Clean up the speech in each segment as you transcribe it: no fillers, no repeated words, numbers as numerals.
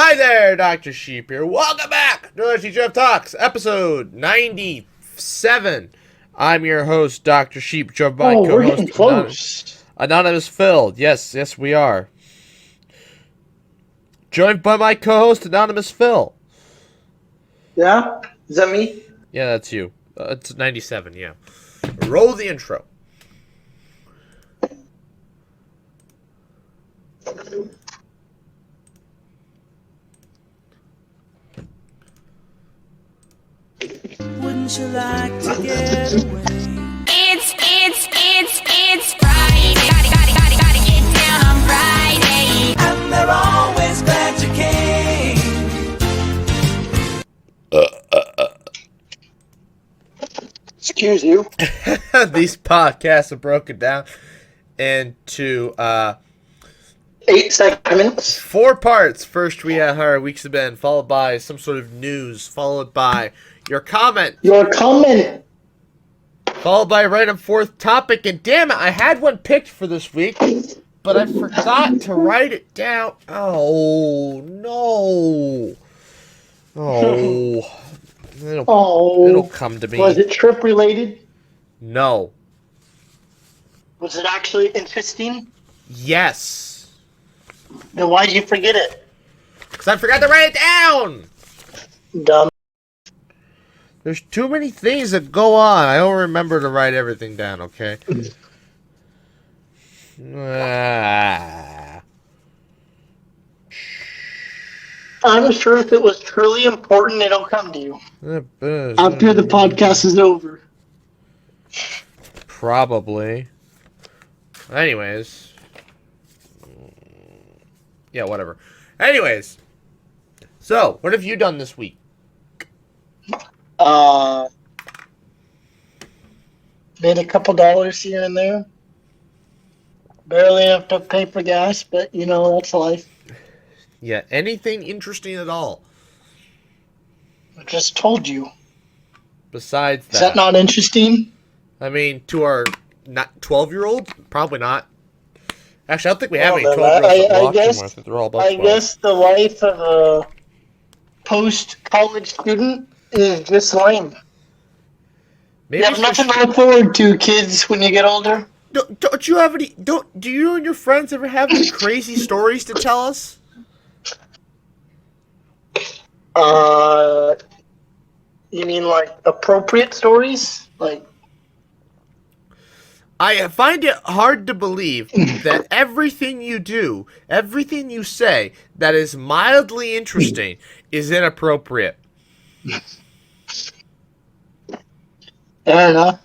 Hi there, Dr. Sheep here. Welcome back to TGIF Talks, episode 97. I'm your host, Dr. Sheep, joined by Oh, we're getting co-host close. Anonymous Phil. Yes, we are. Joined by my co-host, Anonymous Phil. Yeah? Is that me? Yeah, that's you. It's 97, yeah. Roll the intro. Wouldn't you like to get away? It's Friday. Gotta get down on Friday. And they're always glad you came. Excuse you. These podcasts are broken down into 8 segments. 4 parts. First, we have our weeks have been, followed by some sort of news, followed by your comment, Your comment. followed by a random fourth topic. And damn it, I had one picked for this week, but I forgot to write it down. Oh no! Oh, it'll come to me. Was it trip related? No. Was it actually interesting? Yes. Then why did you forget it? Because I forgot to write it down. Dumb. There's too many things that go on. I don't remember to write everything down, okay? I'm sure if it was truly important, it'll come to you. After the podcast is over. Probably. Anyways. Yeah, whatever. Anyways. So, what have you done this week? Made a couple dollars here and there. Barely enough to pay for gas, but you know, that's life. Yeah, anything interesting at all? I just told you. Besides that. Is that not interesting? I mean, to our 12-year-olds? Probably not. Actually, I don't think we have any Well, 12-year-olds that I walk guess- anymore. I think they're all about I 12. guess the life of a post-college student is just lame. Maybe You have nothing to look forward to, kids, when you get older. Don't you have any? Do you and your friends ever have any crazy stories to tell us? You mean like appropriate stories? Like, I find it hard to believe that everything you do, everything you say that is mildly interesting is inappropriate. fair enough.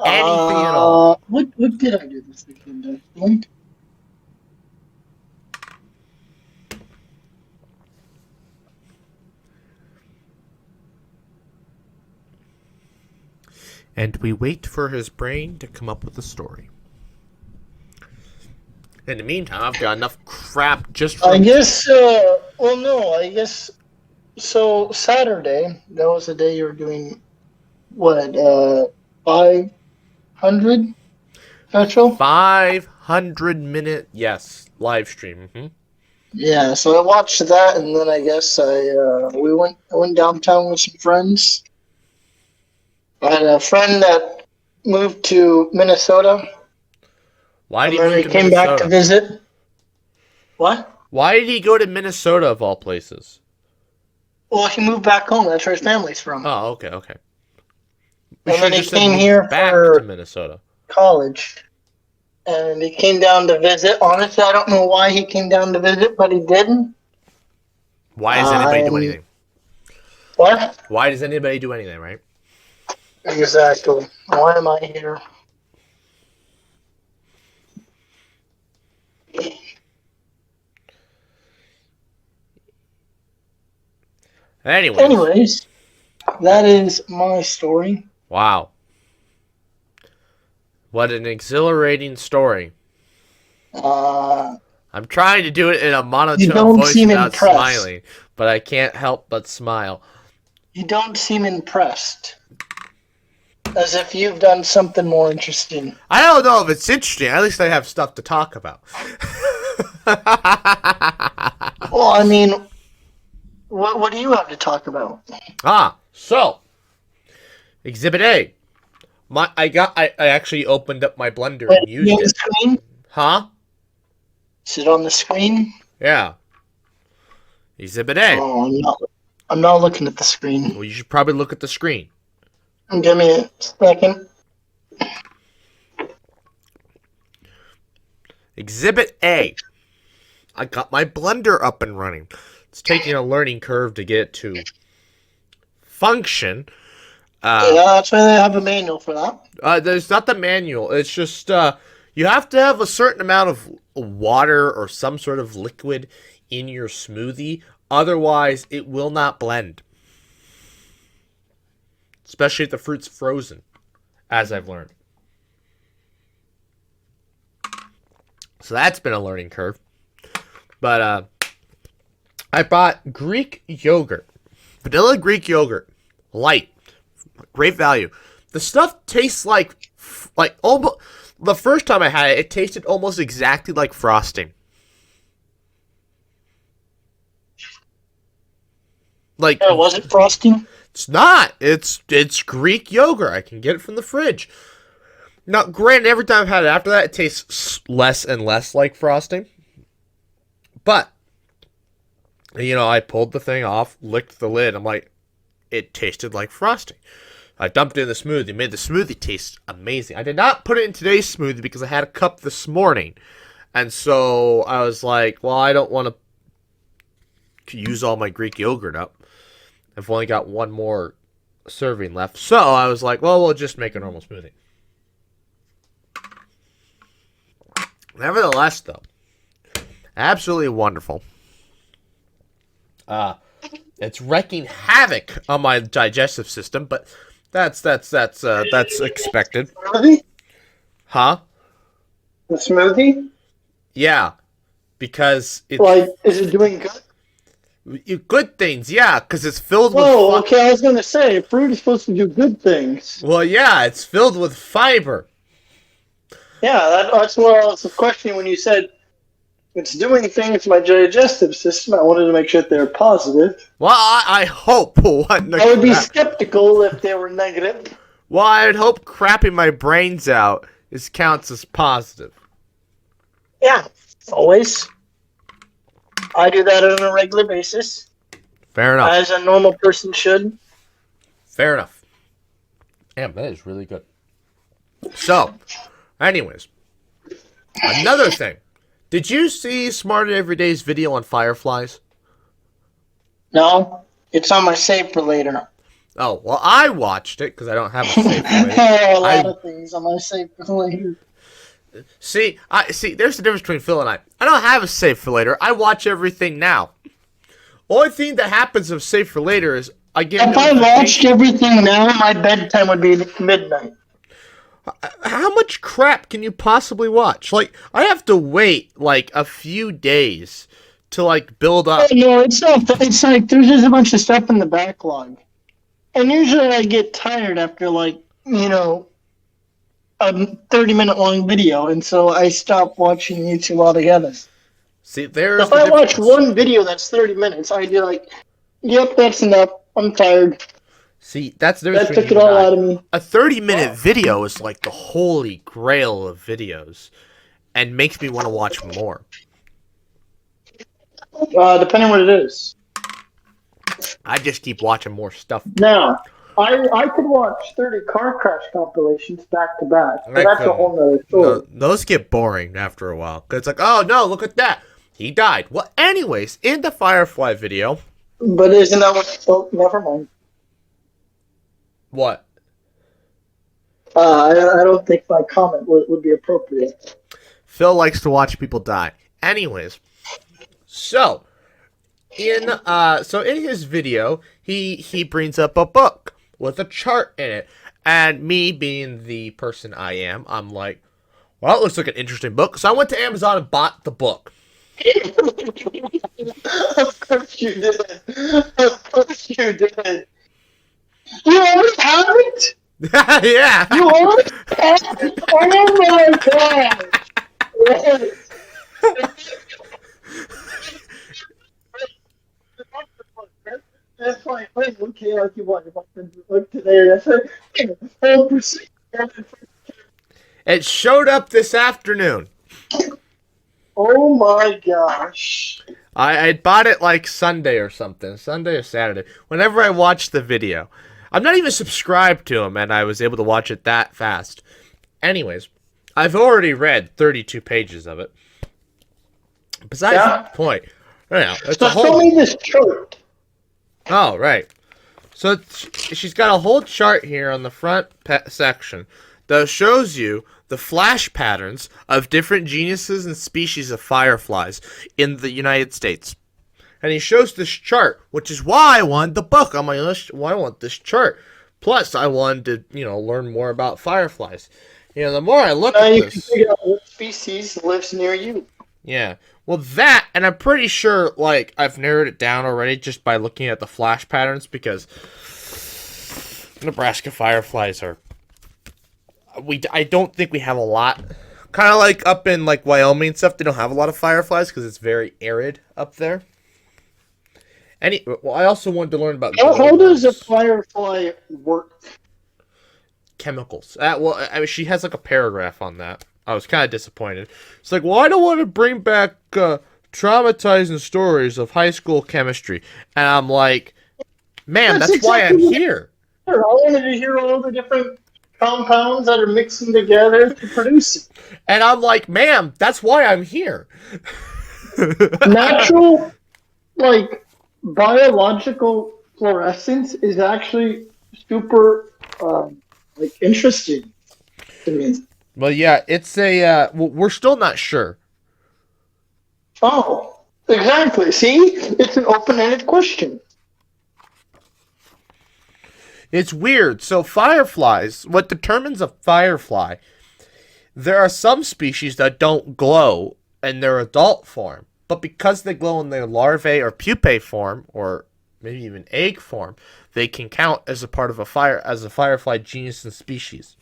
Anything at all. What did I do this weekend? I think? And we wait for his brain to come up with a story. In the meantime, I've got enough crap just for... I guess, I guess, so Saturday, that was the day you were doing, what, 500 special? 500-minute, yes, live stream. Mm-hmm. Yeah, so I watched that, and then I guess I went downtown with some friends. I had a friend that moved to Minnesota. Why did And he then move he to came back to Minnesota? visit. What? Why did he go to Minnesota of all places? Well, he moved back home. That's where his family's from. Oh, okay. We And then should've he just said came move here back for to Minnesota. college. And he came down to visit. Honestly, I don't know why he came down to visit, but he did. Why does anybody do anything? What? Why does anybody do anything, right? Exactly. Why am I here? Anyways, that is my story. Wow. What an exhilarating story. I'm trying to do it in a monotone voice without smiling, but I can't help but smile. You don't seem impressed. As if you've done something more interesting. I don't know if it's interesting. At least I have stuff to talk about. Well, I mean, what do you have to talk about? So Exhibit A. I actually opened up my blender and Is used it on the it. screen? Huh? Is it on the screen? Yeah. Exhibit A. Oh, I'm not looking at the screen. Well, you should probably look at the screen. Give me a second. Exhibit A. I got my blender up and running. It's taking a learning curve to get it to function. Yeah, that's why they have a manual for that. There's not the manual. It's just you have to have a certain amount of water or some sort of liquid in your smoothie. Otherwise, it will not blend. Especially if the fruit's frozen, as I've learned. So that's been a learning curve. But I bought Greek yogurt. Vanilla Greek yogurt. Light. Great value. The stuff tastes like almost. The first time I had it, it tasted almost exactly like frosting. Like, Was it frosting? it's not. It's Greek yogurt. I can get it from the fridge. Now, granted, every time I've had it after that, it tastes less and less like frosting. But, I pulled the thing off, licked the lid. I'm like, it tasted like frosting. I dumped it in the smoothie, made the smoothie taste amazing. I did not put it in today's smoothie because I had a cup this morning. And so I was like, well, I don't want to use all my Greek yogurt up. I've only got one more serving left. So I was like, well, we'll just make a normal smoothie. Nevertheless, though, absolutely wonderful. It's wreaking havoc on my digestive system, but that's expected. Smoothie? Huh? The smoothie? Yeah, because it's Like, is it doing good? good things. Yeah, because it's filled with. Oh, okay. I was gonna say fruit is supposed to do good things. Well, yeah, it's filled with fiber. Yeah, that's what I was questioning when you said it's doing things to my digestive system. I wanted to make sure that they're positive. Well, I hope. What? I would be skeptical if they were negative. Well, I'd hope crapping my brains out counts as positive. Yeah, always. I do that on a regular basis, Fair enough. as a normal person should. Fair enough. Damn, that is really good. So, anyways, another thing. Did you see Smarter Everyday's video on Fireflies? No, it's on my save for later. Oh, well, I watched it because I don't have a save for later. a lot of things on my save for later. See, there's the difference between Phil and I. I don't have a save for later. I watch everything now. Only thing that happens of save for later is I get. If I watched everything now, my bedtime would be midnight. How much crap can you possibly watch? Like, I have to wait, like, a few days to, like, build up. No, it's not. It's like there's just a bunch of stuff in the backlog. And usually I get tired after, like, a 30-minute long video, and so I stop watching YouTube altogether. See, there's If I watch one video that's 30 minutes, I'd be like, yep, that's enough. I'm tired. See, that's the difference That took between it you all and I. out of me. A 30-minute video is like the holy grail of videos and makes me want to watch more. Depending on what it is. I just keep watching more stuff. Now, I could watch 30 car crash compilations back to back, but that's a whole nother story. Those get boring after a while. 'Cause it's like, oh no, look at that. He died. Well, anyways, in the Firefly video. But isn't that what... Oh, never mind. What? I don't think my comment would be appropriate. Phil likes to watch people die. Anyways, so in his video, he brings up a book with a chart in it, and me being the person I am, I'm like, well, it looks like an interesting book. So I went to Amazon and bought the book. Of course you did. Of course you did. You already have it? Yeah. You already have it? Oh my god! okay, like you want to look today. That's it. 100%. It showed up this afternoon. Oh my gosh. I bought it like Sunday or something. Sunday or Saturday. Whenever I watched the video. I'm not even subscribed to him, and I was able to watch it that fast. Anyways, I've already read 32 pages of it. Besides the point. It's So a show whole... me this chart. Oh, right. So she's got a whole chart here on the front section that shows you the flash patterns of different genuses and species of fireflies in the United States. And he shows this chart, which is why I wanted the book on my list. Why I want this chart. Plus, I wanted to, learn more about fireflies. The more I look at You this... can figure out what species lives near you. Yeah. Well, that, and I'm pretty sure, I've narrowed it down already just by looking at the flash patterns, because Nebraska fireflies are... I don't think we have a lot. Kind of like up in, Wyoming and stuff, they don't have a lot of fireflies because it's very arid up there. I also wanted to learn about... How does a firefly work? Chemicals. She has, a paragraph on that. I was kind of disappointed. It's I don't want to bring back traumatizing stories of high school chemistry. And I'm like, man, that's exactly why I'm here. I wanted to hear all the different compounds that are mixing together to produce it. And I'm like, ma'am, that's why I'm here. Natural, biological fluorescence is actually super, interesting to me. Well, yeah, it's we're still not sure. Oh, exactly. See? It's an open-ended question. It's weird. So fireflies, what determines a firefly, there are some species that don't glow in their adult form. But because they glow in their larvae or pupae form, or maybe even egg form, they can count as a part of a firefly genus and species.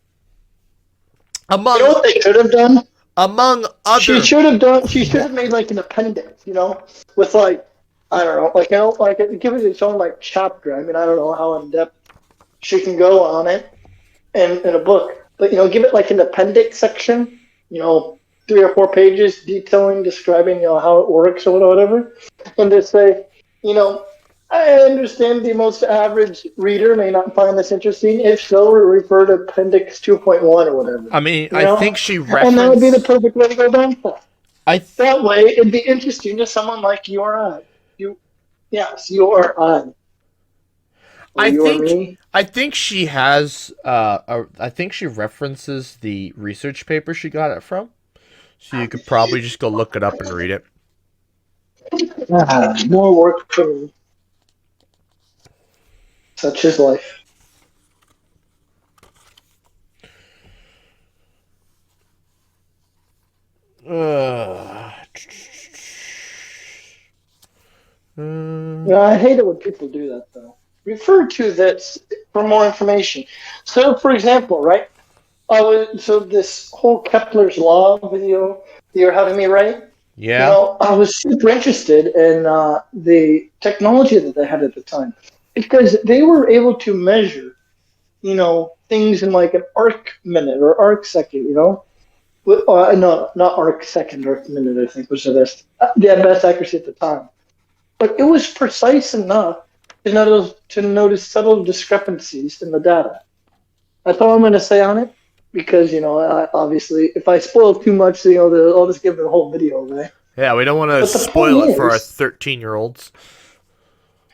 You know what they could have done? Among other... She should have made an appendix, with I don't know, give it its own chapter. I mean, I don't know how in depth she can go on it in a book. But give it an appendix section, 3 or 4 pages describing, how it works or whatever. And just say, I understand the most average reader may not find this interesting. If so, refer to Appendix 2.1 or whatever. I mean, I think she referenced... And that would be the perfect way to go down for. That way, it'd be interesting to someone like you or I. Yes, you or I. I think she has... I think she references the research paper she got it from. So you could probably just go look it up and read it. More work for me. Such is life. I hate it when people do that, though. Refer to this for more information. So, for example, right? So this whole Kepler's Law video that you're having me write. Yeah. I was super interested in the technology that they had at the time. Because they were able to measure, things in an arc minute or arc second, no, not arc second, arc minute, I think was the best accuracy at the time. But it was precise enough to notice subtle discrepancies in the data. That's all I'm going to say on it, because, obviously, if I spoil too much, I'll just give the whole video away. Yeah, we don't want to spoil it for our 13-year-olds.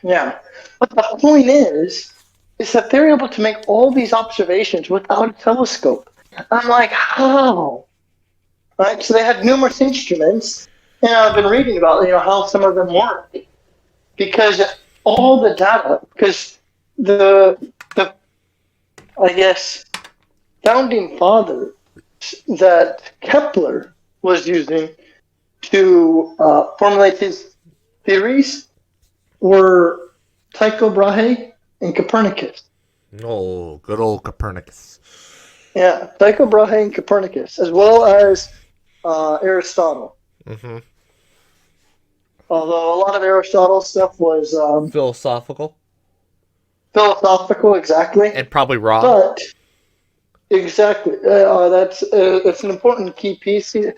Yeah. But the point is that they're able to make all these observations without a telescope. I'm like, how? Right? So they had numerous instruments, and I've been reading about, how some of them work. Because all the data, because the I guess, founding father that Kepler was using to formulate his theories were Tycho Brahe and Copernicus. Oh, good old Copernicus. Yeah, Tycho Brahe and Copernicus, as well as Aristotle. Mm-hmm. Although a lot of Aristotle's stuff was philosophical. philosophical, exactly. And probably wrong. But exactly, that's an important key piece here.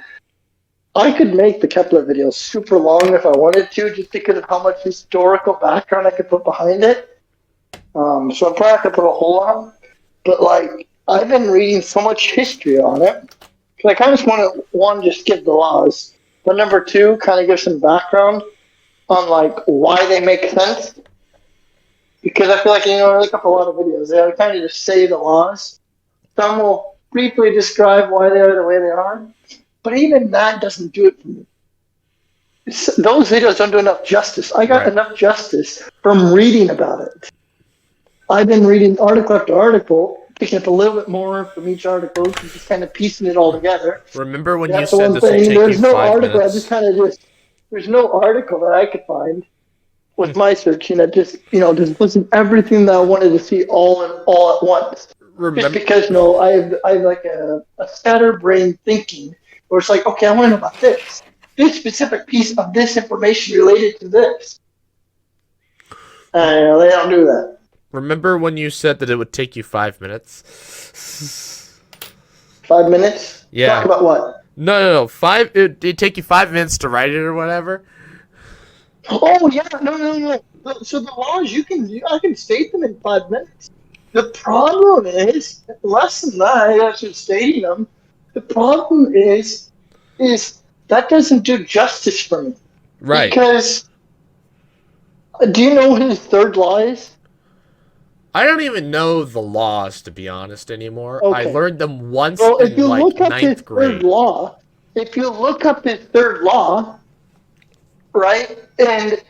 I could make the Kepler videos super long if I wanted to, just because of how much historical background I could put behind it. So I'm probably not gonna put a whole lot. But like, I've been reading so much history on it. Because I kind of just want to just give the laws, but number two, kind of give some background on like why they make sense. Because I feel like I look up a lot of videos. They kind of just say the laws. Some will briefly describe why they are the way they are, but even that doesn't do it for me. Those videos don't do enough justice. I got enough justice from reading about it. I've been reading article after article, picking up a little bit more from each article, and just kind of piecing it all together. Remember when That's you the said one this will thing. take There's you no 5 article. minutes? I just kind of there's no article that I could find with my searching that just just wasn't everything that I wanted to see all at once. Just Remember, because I have like a scatterbrain thinking where it's like, okay, I want to know about this specific piece of this information related to this. They don't do that. remember when you said that it would take you 5 minutes? 5 minutes? Yeah. Talk about what? No. It'd take you 5 minutes to write it or whatever. Oh yeah, no. So the laws I can state them in 5 minutes. The problem is less than that. I should stating them. The problem is that doesn't do justice for me. Right. Because do you know what his third law is? I don't even know the laws, to be honest, anymore. I Okay. learned them once Well, if in you like look up his ninth third grade. law, right, and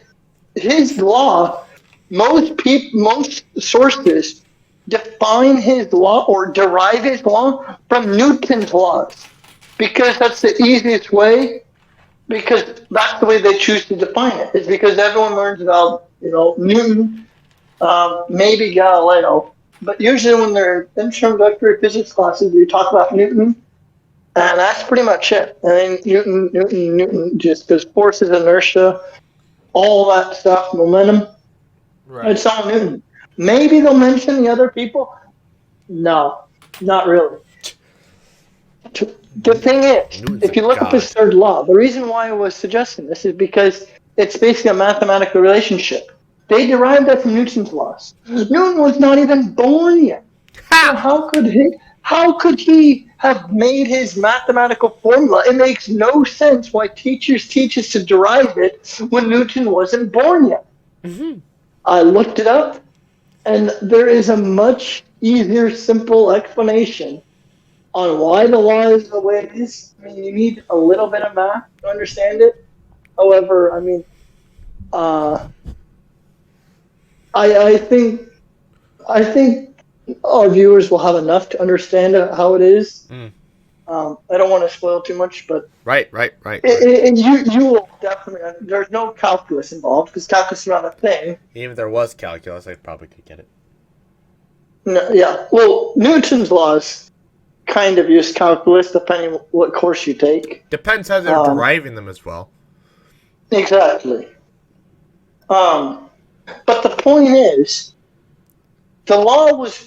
his law, most sources define his law or derive his law from Newton's laws because that's the easiest way. Because that's the way they choose to define it. Is because everyone learns about Newton, maybe Galileo, but usually when they're in introductory physics classes, you talk about Newton, and that's pretty much it. I mean, Newton, just because forces, inertia, all that stuff, momentum. Right. It's all Newton. Maybe they'll mention the other people. No, not really. The thing is, Newton's if you look up his god. third law, the reason why I was suggesting this is because it's basically a mathematical relationship. They derived that from Newton's laws. Newton was not even born yet. So how could he have made his mathematical formula? It makes no sense why teachers teach us to derive it when Newton wasn't born yet. Mm-hmm. I looked it up, and there is a much easier, simple explanation on why the law is the way it is. I mean, you need a little bit of math to understand it. However, I mean, I think our viewers will have enough to understand how it is. Mm. I don't want to spoil too much, but Right. you will definitely. There's no calculus involved because calculus is not a thing. Even if there was calculus, I probably could get it. No, yeah. Well, Newton's laws kind of use calculus depending on what course you take. Depends how they're deriving them as well. Exactly. But the point is, the law was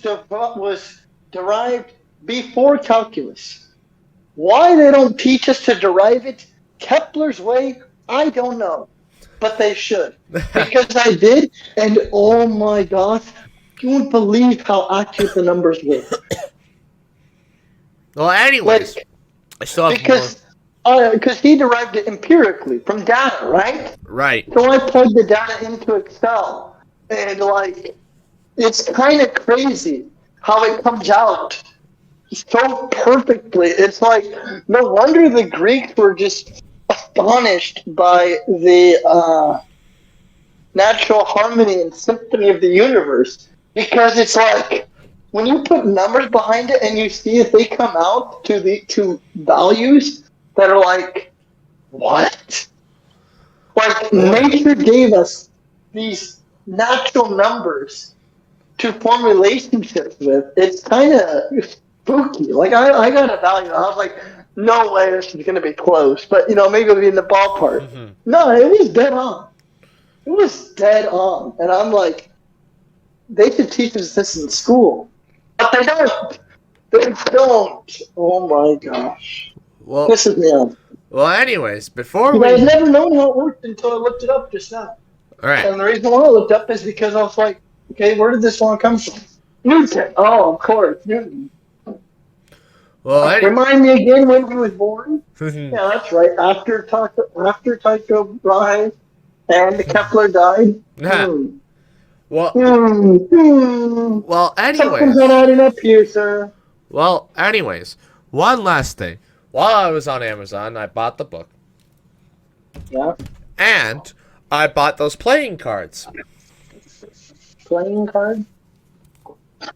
derived before calculus. Why they don't teach us to derive it Kepler's way, I don't know. But they should. Because I did, and oh my gosh, you won't believe how accurate the numbers were. Well, anyways, I still have because he derived it empirically from data, right? Right. So I plugged the data into Excel, and it's kind of crazy how it comes out so perfectly. It's like no wonder the Greeks were just astonished by the natural harmony and symphony of the universe, because it's like when you put numbers behind it and you see if they come out to values that are like, what? Like nature gave us these natural numbers to form relationships with. It's kind of spooky. Like I got a value. I was like, no way this is going to be close, but maybe it'll be in the ballpark. No, it was dead on. It was dead on, and I'm like, They should teach us this in school. But they don't. They don't. Oh my gosh. Well, This is me off. anyways, before I've we... never known how it worked until I looked it up just now. All right. And the reason why I looked up is because I was like, okay, where did this one come from? Newton. Oh, of course, Newton. Well, Remind me again when he was born? Yeah, that's right. After Tycho Brahe and Kepler died. Well, Something's not adding up here, sir. Well, anyways, one last thing. While I was on Amazon, I bought the book. Yeah. And I bought those playing cards. Playing card?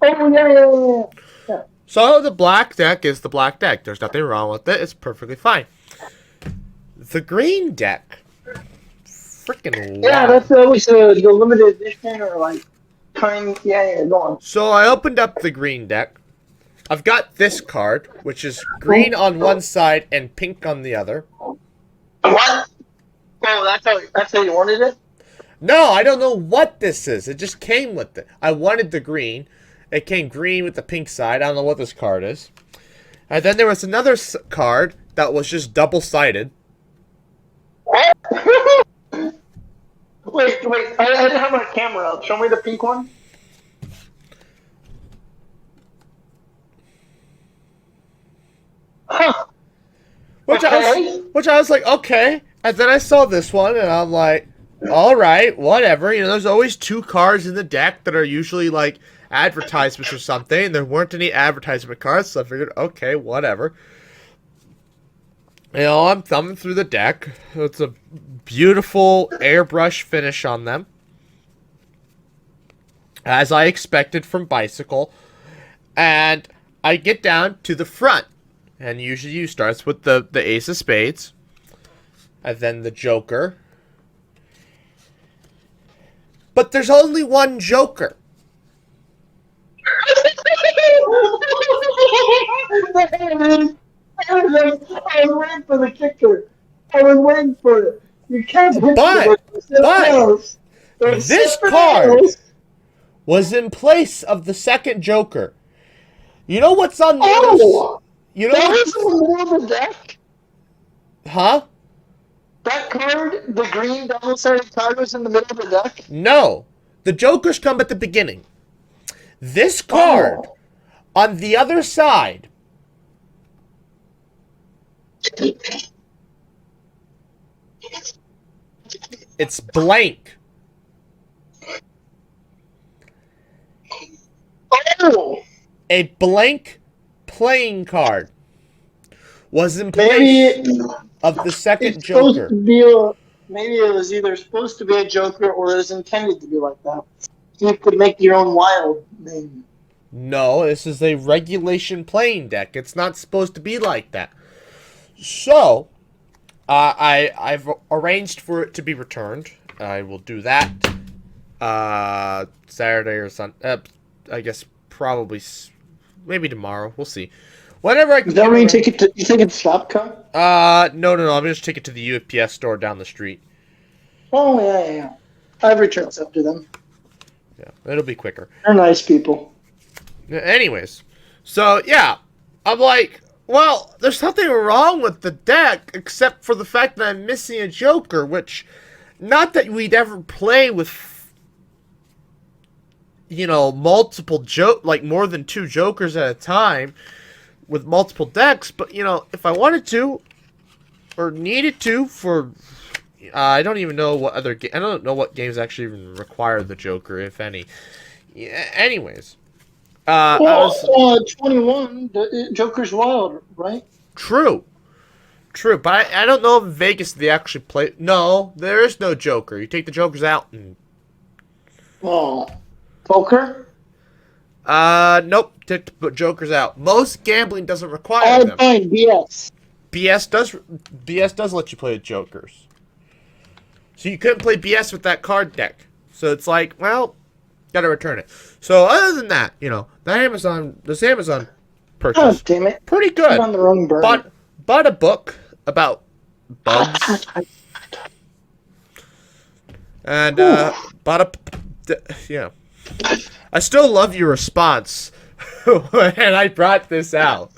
Oh, yeah. So the black deck is the black deck. There's nothing wrong with it. It's perfectly fine. The green deck. Freaking Yeah, wow. that's always the limited edition or like tiny. Yeah, go on. So I opened up the green deck. I've got this card, which is green on one side and pink on the other. What? Oh, that's how you wanted it? No, I don't know what this is. It just came with it. I wanted the green. It came green with the pink side. I don't know what this card is. And then there was another card that was just double-sided. Wait. I didn't have my camera out. Show me the pink one. Huh. Which I was like, okay. And then I saw this one, and I'm like, all right, whatever. You know, there's always two cards in the deck that are usually like advertisements or something. And there weren't any advertisement cards, so I figured, okay, whatever. You know, I'm thumbing through the deck. It's a beautiful airbrush finish on them, as I expected from Bicycle. And I get down to the front. And usually you starts with the Ace of Spades. And then the Joker. But there's only one Joker. I was waiting for the kicker. I was waiting for it. You can't But this card was in place of the second Joker. You know what's on the other... You know that was in the middle of the deck? Huh? That card, the green double-sided card, was in the middle of the deck? No. The Jokers come at the beginning. This card, on the other side... It's blank. Oh! A blank playing card was in place of the second Joker. Maybe it was either supposed to be a Joker or it was intended to be like that. You could make your own wild name. No, this is a regulation playing deck. It's not supposed to be like that. So, I've arranged for it to be returned. I will do that Saturday or Sunday. I guess probably maybe tomorrow. We'll see. Whenever I can. Is that where you take it to? You take it to Shopco? No. I'm gonna just take it to the UPS store down the street. Oh yeah. I have returns up to them. Yeah, it'll be quicker. They're nice people. Anyways, so yeah, I'm like, well, there's nothing wrong with the deck except for the fact that I'm missing a Joker, which, not that we'd ever play with, you know, multiple like more than two Jokers at a time with multiple decks, but you know, if I wanted to or needed to for, I don't even know what other I don't know what games actually even require the Joker, if any. Yeah, anyways. I was 21, the Joker's Wild, right? True, but I don't know if in Vegas they actually play. No, there is no Joker. You take the Jokers out and. Oh, poker? Nope. Take the Jokers out. Most gambling doesn't require them. Fine, BS. BS does let you play with Jokers. So you couldn't play BS with that card deck. So it's like, well, gotta return it. So other than that, you know, this Amazon purchase, Oh, damn it! pretty good. I'm on the wrong burn. Bought a book about bugs, and bought a I still love your response when I brought this out.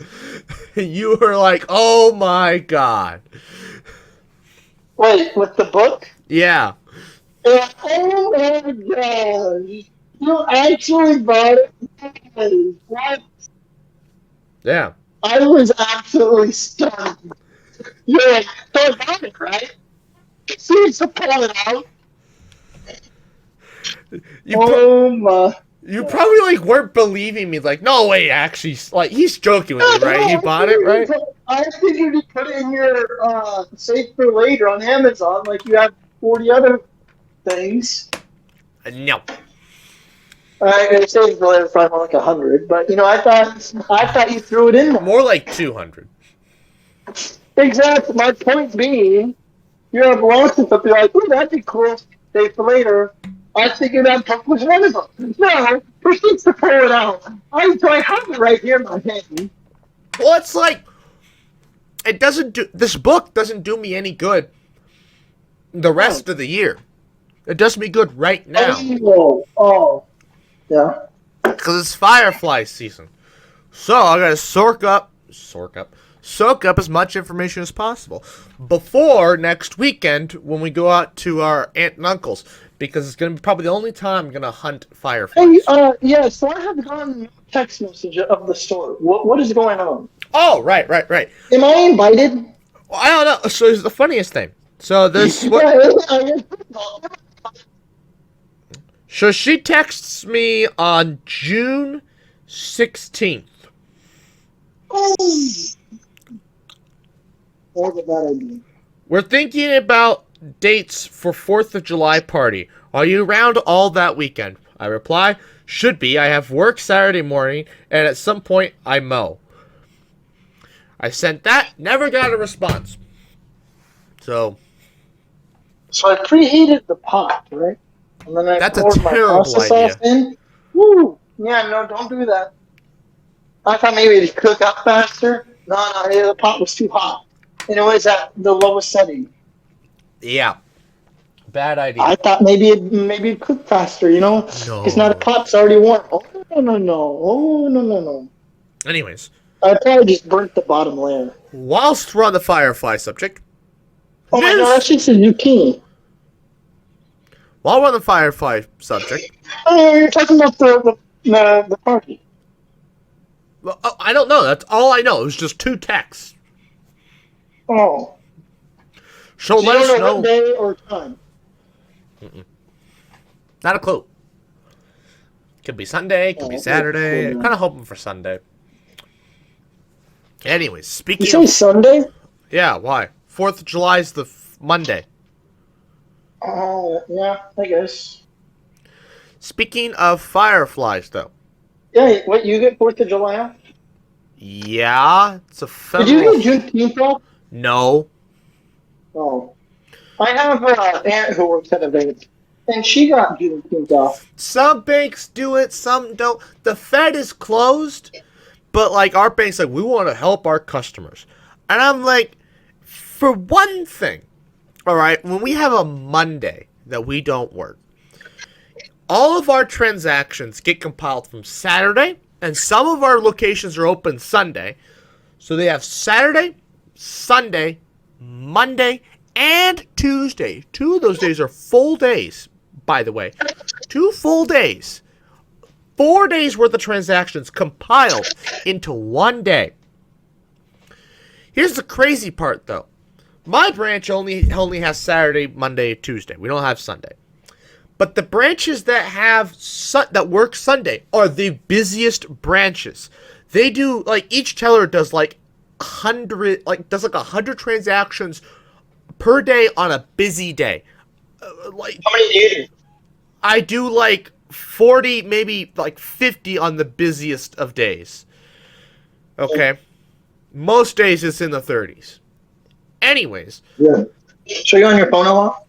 You were like, "Oh my god!" Wait, with the book? Yeah, Yeah, oh my gosh. You actually bought it? What? yeah. I was absolutely stunned. You're like, so I got it, right? Seems to pull it out. You Oh my. you probably like weren't believing me. Like, no way, actually, like he's joking with me, right? You bought it, right? I figured you put it in your save for later on Amazon, like you have 40 other things. No. I saved for later probably more like 100, but I thought you threw it in there. More like 200. Exactly. My point being, you have lots of stuff. You're like, oh, that'd be cool. Save for later. I figured that book was one of them. No, proceeds to pull it out. I have it right here in my hand. Well, it's like it doesn't do. This book doesn't do me any good. The rest of the year, it does me good right now Yeah. because it's Firefly season. So I gotta soak up as much information as possible before next weekend when we go out to our aunt and uncle's, because it's gonna be probably the only time I'm gonna hunt fireflies. Hey, yeah. So I have gotten a text message of the store. What is going on? Oh, right. Am I invited? Well, I don't know. So it's the funniest thing. So this. So she texts me on June 16th. What a bad idea. We're thinking about dates for 4th of July party. Are you around all that weekend? I reply, should be. I have work Saturday morning, and at some point I mow. I sent that, never got a response. So I preheated the pot, right? And then I that's a poured my terrible pasta idea. sauce in. Woo! Yeah, no, don't do that. I thought maybe it'd cook up faster. No, the pot was too hot. And it was at the lowest setting. Yeah. Bad idea. I thought maybe it'd cook faster, No. Because now the pot's already warm. Oh, no. Oh, no. Anyways, I probably just burnt the bottom layer. whilst we're on the Firefly subject, Oh my god, that's just a zucchini. while we're on the Firefly subject, Oh, you're talking about the party. well, I don't know. That's all I know. It was just 2 texts. Oh. So You let us don't know know. what day or time. Not a clue. Could be Sunday, could be okay. Saturday. Cool. I'm kind of hoping for Sunday. Anyways, You speaking say of... Sunday? Yeah, why? 4th of July is the Monday. Oh, yeah, I guess. Speaking of Fireflies, though. Yeah, what, you get 4th of July off? Yeah, it's a Did federal... you get Juneteenth off? No. Oh. I have an aunt who works at a bank, and she got Juneteenth off. Some banks do it, some don't. The Fed is closed, but, like, our bank's like, we want to help our customers. And I'm like, for one thing, all right, when we have a Monday that we don't work, all of our transactions get compiled from Saturday, and some of our locations are open Sunday. So they have Saturday, Sunday, Monday, and Tuesday. 2 of those days are full days, by the way. 2 full days. 4 days worth of transactions compiled into 1 day. Here's the crazy part, though. My branch only has Saturday, Monday, Tuesday. We don't have Sunday. But the branches that work Sunday are the busiest branches. They do, like, each teller does like 100 transactions per day on a busy day. Like, How many do you do? I do like 40, maybe like 50 on the busiest of days. Okay? Most days it's in the 30s. Anyways. Yeah. So you're on your phone a lot?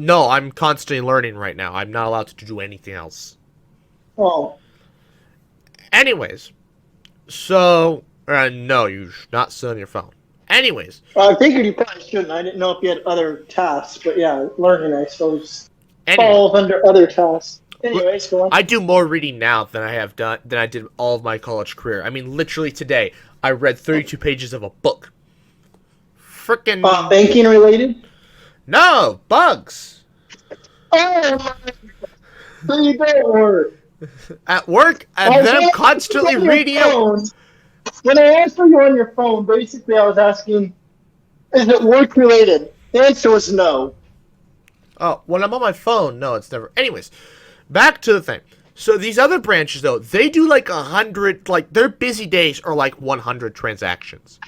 No, I'm constantly learning right now. I'm not allowed to do anything else. Oh. Anyways. So, no, you should not sit on your phone. Anyways. I figured you probably shouldn't. I didn't know if you had other tasks, but yeah, learning, I suppose, Anyway, falls under other tasks. Anyways, go on. I do more reading now than I did all of my college career. I mean, literally today, I read 32 pages of a book. Frickin' Banking related? no bugs Oh my! So you don't work. at work, and I was then I'm asking constantly you on your reading it. phone. When I answered you on your phone, basically I was asking, is it work related? The answer was no. Oh, when I'm on my phone, no, it's never. Anyways, back to the thing. So these other branches, though, they do like 100, like their busy days are like 100 transactions.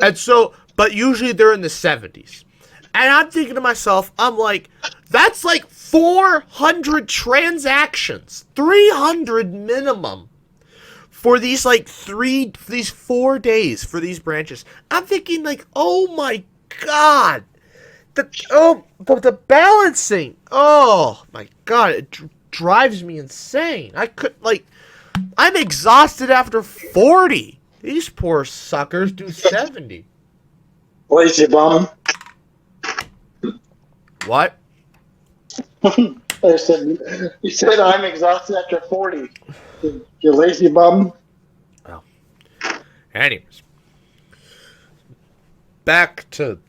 And so, but usually they're in the 70s. And I'm thinking to myself, I'm like, that's like 400 transactions, 300 minimum for these like these 4 days for these branches. I'm thinking like, oh my God. The balancing. Oh my God, it drives me insane. I'm exhausted after 40. These poor suckers do 70. Lazy bum. What? I said, you said I'm exhausted after 40. You lazy bum. Oh. Anyways. Back to